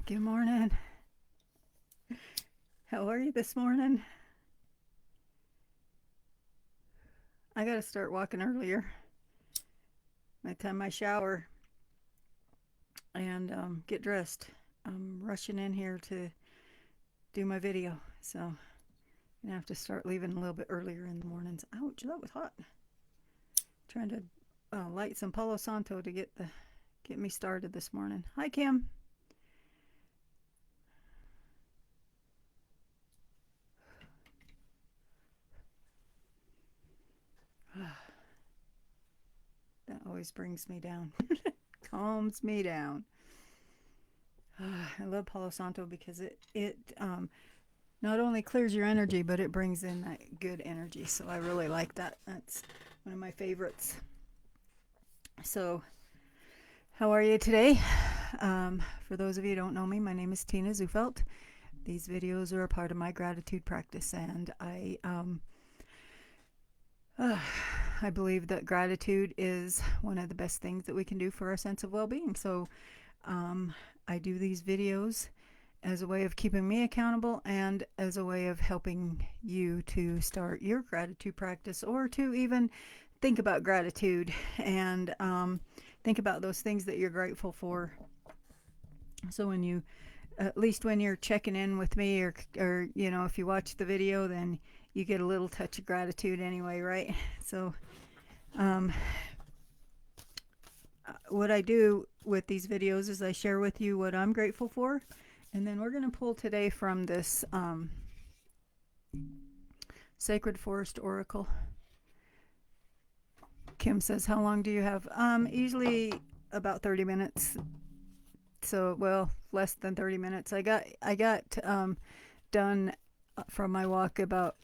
Good morning. How are you this morning? I gotta start walking earlier. By the time I shower and get dressed, I'm rushing in here to do my video. So I'm gonna have to start leaving a little bit earlier in the mornings. Ouch, that was hot. Trying to light some Palo Santo to get me started this morning. Hi, Kim. That always brings me down. Calms me down. I love Palo Santo because it not only clears your energy, but it brings in that good energy. So I really like that. That's one of my favorites. So, how are you today? For those of you who don't know me, my name is Tina Zufelt. These videos are a part of my gratitude practice, and I believe that gratitude is one of the best things that we can do for our sense of well-being. So, I do these videos as a way of keeping me accountable and as a way of helping you to start your gratitude practice or to even think about gratitude and think about those things that you're grateful for. So when you, at least when you're checking in with me, or if you watch the video, then you get a little touch of gratitude anyway, right? So um, what I do with these videos is I share with you what I'm grateful for, and then we're going to pull today from this Sacred Forest Oracle. Kim says, how long do you have? Usually about 30 minutes. So, well, less than 30 minutes. I got done from my walk about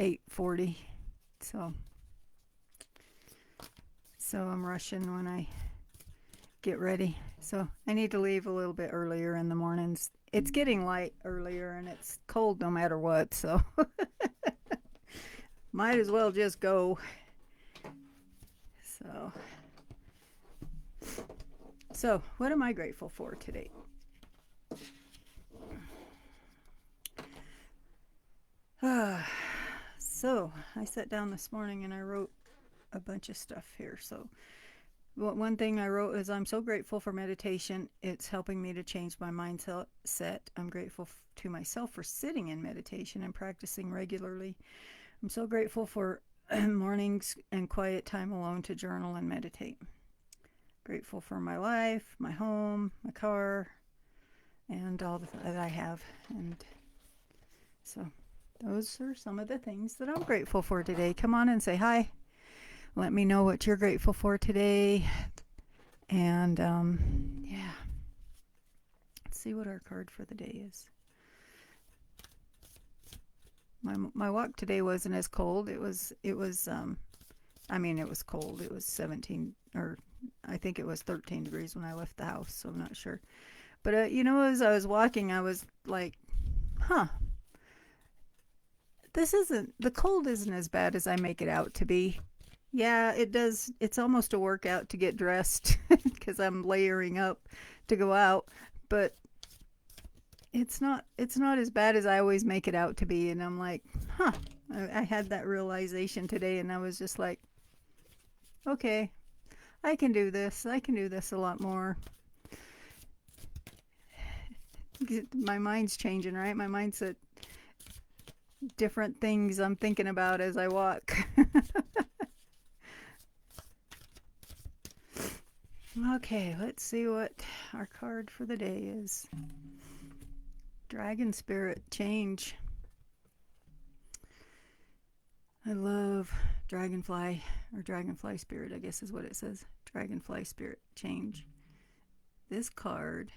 8:40. So I'm rushing when I get ready. So I need to leave a little bit earlier in the mornings. It's getting light earlier and it's cold no matter what. So might as well just go. So what am I grateful for today? So I sat down this morning and I wrote a bunch of stuff here. So one thing I wrote is, I'm so grateful for meditation. It's helping me to change my mindset. I'm grateful to myself for sitting in meditation and practicing regularly. I'm so grateful for mornings and quiet time alone to journal and meditate. Grateful for my life, my home, my car, and all that I have. And so those are some of the things that I'm grateful for today. Come on and say hi. Let me know what you're grateful for today. And yeah, let's see what our card for the day is. My walk today wasn't as cold. It was it was cold. It was 17, or I think it was 13 degrees when I left the house, so I'm not sure. But as I was walking, I was like, huh, the cold isn't as bad as I make it out to be. Yeah, it does. It's almost a workout to get dressed because I'm layering up to go out, but it's not as bad as I always make it out to be. And I'm like, huh. I had that realization today, and I was just like, okay, I can do this. I can do this a lot more. My mind's changing, right? My mind's at different things I'm thinking about as I walk. Okay, let's see what our card for the day is. Dragon Spirit Change. I love Dragonfly, or Dragonfly Spirit, I guess is what it says. Dragonfly Spirit Change. This card,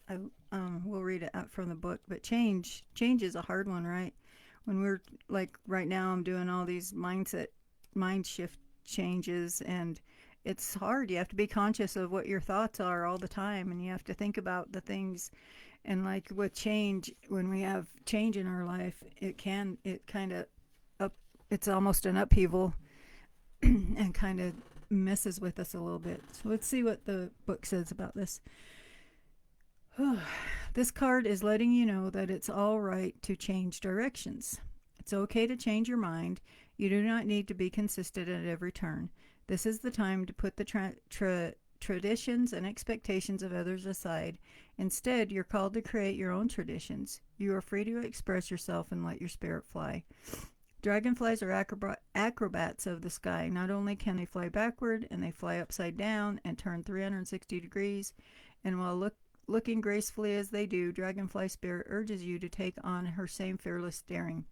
I will read it out from the book, but change is a hard one, right? When we're like right now, I'm doing all these mind shift changes, and it's hard. You have to be conscious of what your thoughts are all the time, and you have to think about the things. And like with change, when we have change in our life, it kind of up, it's almost an upheaval and kind of messes with us a little bit. So let's see what the book says about this. This card is letting you know that it's all right to change directions. It's okay to change your mind. You do not need to be consistent at every turn. This is the time to put the traditions and expectations of others aside. Instead, you're called to create your own traditions. You are free to express yourself and let your spirit fly. Dragonflies are acrobats of the sky. Not only can they fly backward, and they fly upside down and turn 360 degrees, and while looking gracefully as they do, Dragonfly Spirit urges you to take on her same fearless daring.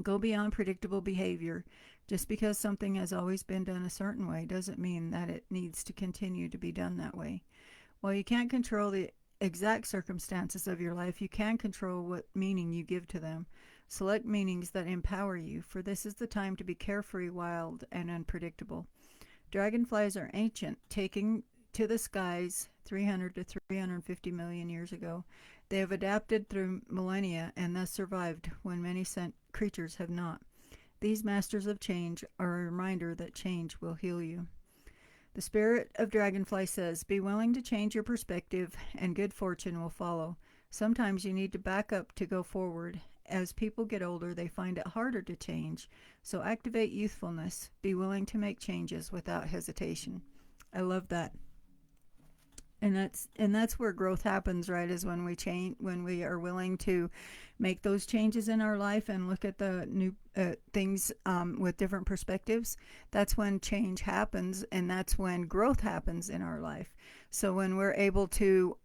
Go beyond predictable behavior. Just because something has always been done a certain way doesn't mean that it needs to continue to be done that way. While you can't control the exact circumstances of your life, you can control what meaning you give to them. Select meanings that empower you, for this is the time to be carefree, wild, and unpredictable. Dragonflies are ancient, taking to the skies 300 to 350 million years ago. They have adapted through millennia and thus survived when many creatures have not. These masters of change are a reminder that change will heal you. The spirit of Dragonfly says, be willing to change your perspective and good fortune will follow. Sometimes you need to back up to go forward. As people get older, they find it harder to change. So activate youthfulness. Be willing to make changes without hesitation. I love that. And that's where growth happens, right? Is when we change, when we are willing to make those changes in our life and look at the new things with different perspectives. That's when change happens, and that's when growth happens in our life. So when we're able to,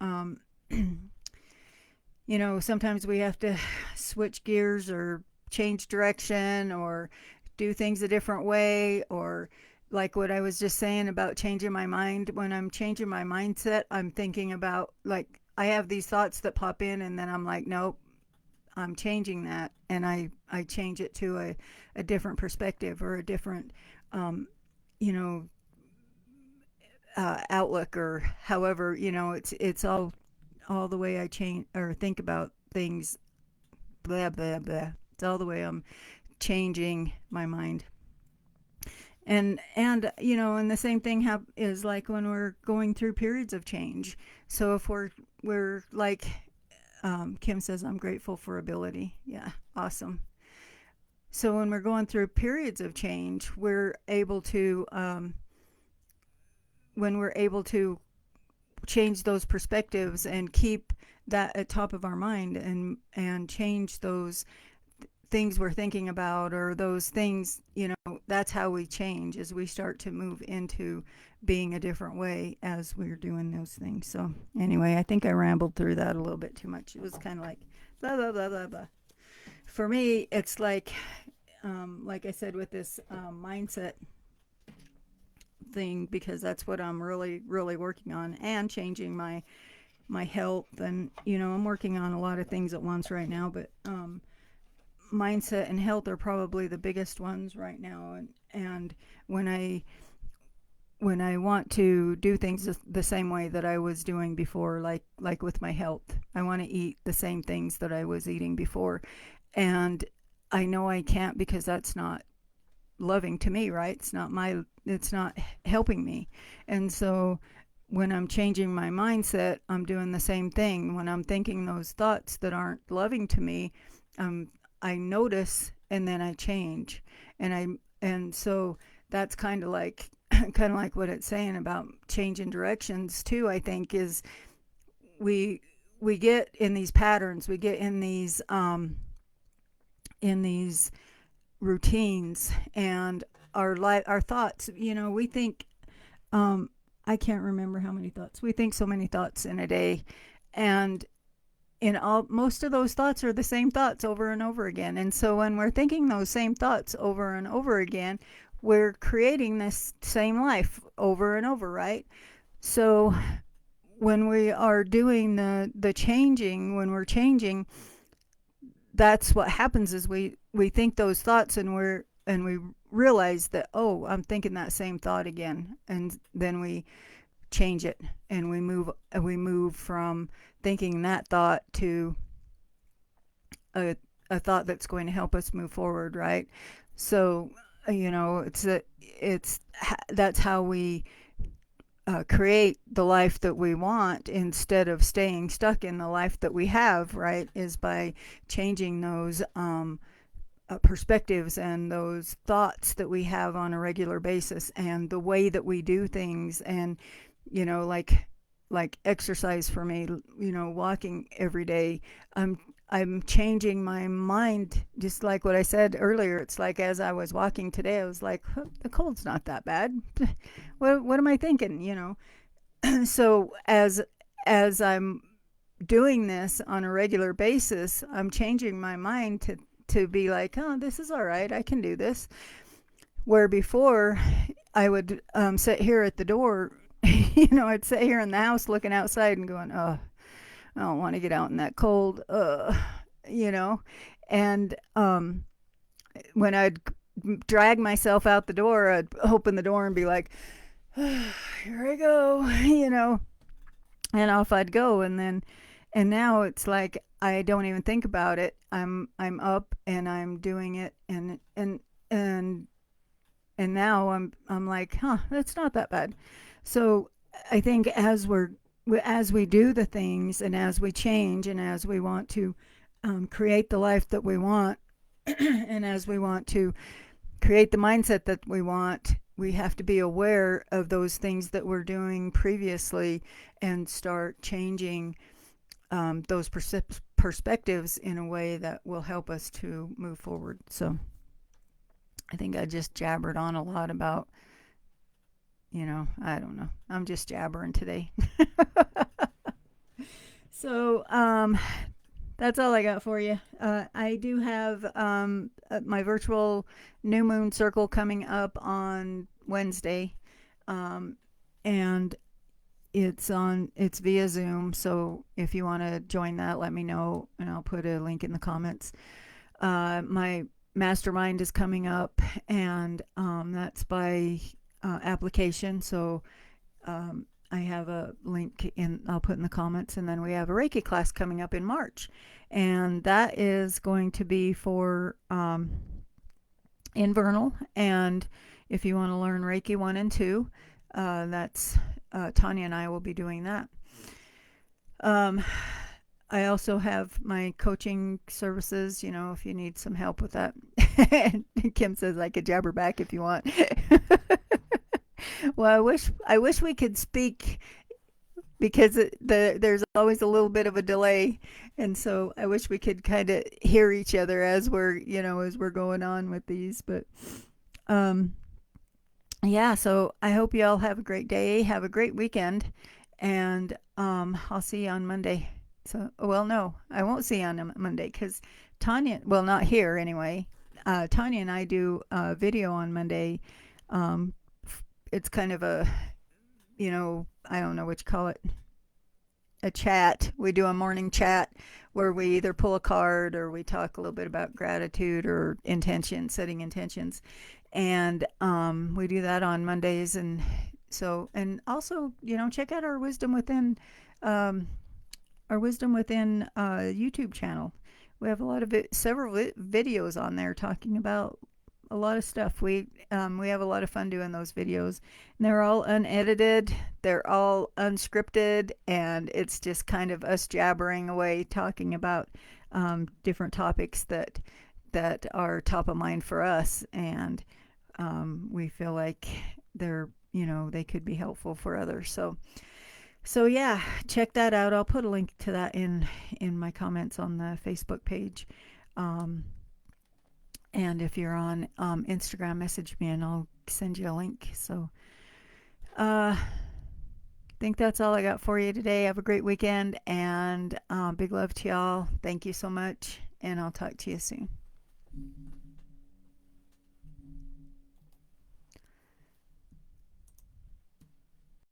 sometimes we have to switch gears or change direction or do things a different way, or like what I was just saying about changing my mind. When I'm changing my mindset, I'm thinking about, like, I have these thoughts that pop in, and then I'm like, nope, I'm changing that. And I change it to a different perspective or a different, outlook, or however, it's all the way I change or think about things, blah, blah, blah. It's all the way I'm changing my mind. And the same thing is like when we're going through periods of change. So if we're like, Kim says, I'm grateful for ability. Yeah, awesome. So when we're going through periods of change, we're able to when we're able to change those perspectives and keep that at top of our mind, and change those things we're thinking about, or those things, that's how we change, as we start to move into being a different way as we're doing those things. So anyway, I think I rambled through that a little bit too much. It was kind of like blah blah blah blah blah. For me, it's like I said, with this mindset thing, because that's what I'm really really working on, and changing my health. And I'm working on a lot of things at once right now, but mindset and health are probably the biggest ones right now. And when I want to do things the same way that I was doing before, like with my health, I want to eat the same things that I was eating before, and I know I can't, because that's not loving to me, right? It's not helping me. And so when I'm changing my mindset, I'm doing the same thing. When I'm thinking those thoughts that aren't loving to me, I notice, and then I change. And so that's kind of like what it's saying about changing directions too, I think, is we get in these patterns, we get in these routines, and our thoughts, we think, I can't remember how many thoughts. We think so many thoughts in a day, and most of those thoughts are the same thoughts over and over again. And so when we're thinking those same thoughts over and over again, we're creating this same life over and over, right? So when we are doing the changing, when we're changing, that's what happens, is we think those thoughts, and we realize that, oh, I'm thinking that same thought again, and then we change it, and we move from thinking that thought to a thought that's going to help us move forward, right? So it's that's how we create the life that we want instead of staying stuck in the life that we have, right? Is by changing those perspectives and those thoughts that we have on a regular basis and the way that we do things. And you know like exercise for me, walking every day. I'm changing my mind, just like what I said earlier. It's like as I was walking today, I was like, huh, the cold's not that bad. What am I thinking? So as I'm doing this on a regular basis, I'm changing my mind to be like, oh, this is all right. I can do this. Where before I would sit here at the door, I'd sit here in the house looking outside and going, oh, I don't want to get out in that cold, you know. And when I'd drag myself out the door, I'd open the door and be like, oh, here I go, and off I'd go. And now it's like I don't even think about it. I'm up and I'm doing it, and and now I'm like, huh, that's not that bad. So I think as we do the things and as we change and as we want to create the life that we want and as we want to create the mindset that we want, we have to be aware of those things that we're doing previously and start changing those perspectives in a way that will help us to move forward. So I think I just jabbered on a lot about, I don't know. I'm just jabbering today. So that's all I got for you. I do have my virtual new moon circle coming up on Wednesday, um, and it's via Zoom. So if you want to join that, let me know, and I'll put a link in the comments. My Mastermind is coming up, and that's by application. So I have a link I'll put in the comments. And then we have a Reiki class coming up in March, and that is going to be for invernal. And if you want to learn Reiki 1 and 2, that's Tanya and I will be doing that. I also have my coaching services, if you need some help with that. Kim says I could jabber back if you want. Well, I wish we could speak because there's always a little bit of a delay, and so I wish we could kind of hear each other as we're going on with these. But um, yeah, so I hope you all have a great day, have a great weekend, and I'll see you on Monday. So, well, no, I won't see you on Monday because Tanya, well, not here anyway. Tanya and I do a video on Monday. Um, it's kind of a, I don't know what you call it, a chat. We do a morning chat where we either pull a card or we talk a little bit about gratitude or intention, setting intentions. And we do that on Mondays. And so, and also, check out our Wisdom Within. YouTube channel. We have a lot of several videos on there talking about a lot of stuff. We have a lot of fun doing those videos. And they're all unedited. They're all unscripted, and it's just kind of us jabbering away talking about different topics that are top of mind for us, and we feel like they could be helpful for others. So yeah, check that out. I'll put a link to that in my comments on the Facebook page. And if you're on Instagram, message me and I'll send you a link. So I think that's all I got for you today. Have a great weekend, and big love to y'all. Thank you so much, and I'll talk to you soon.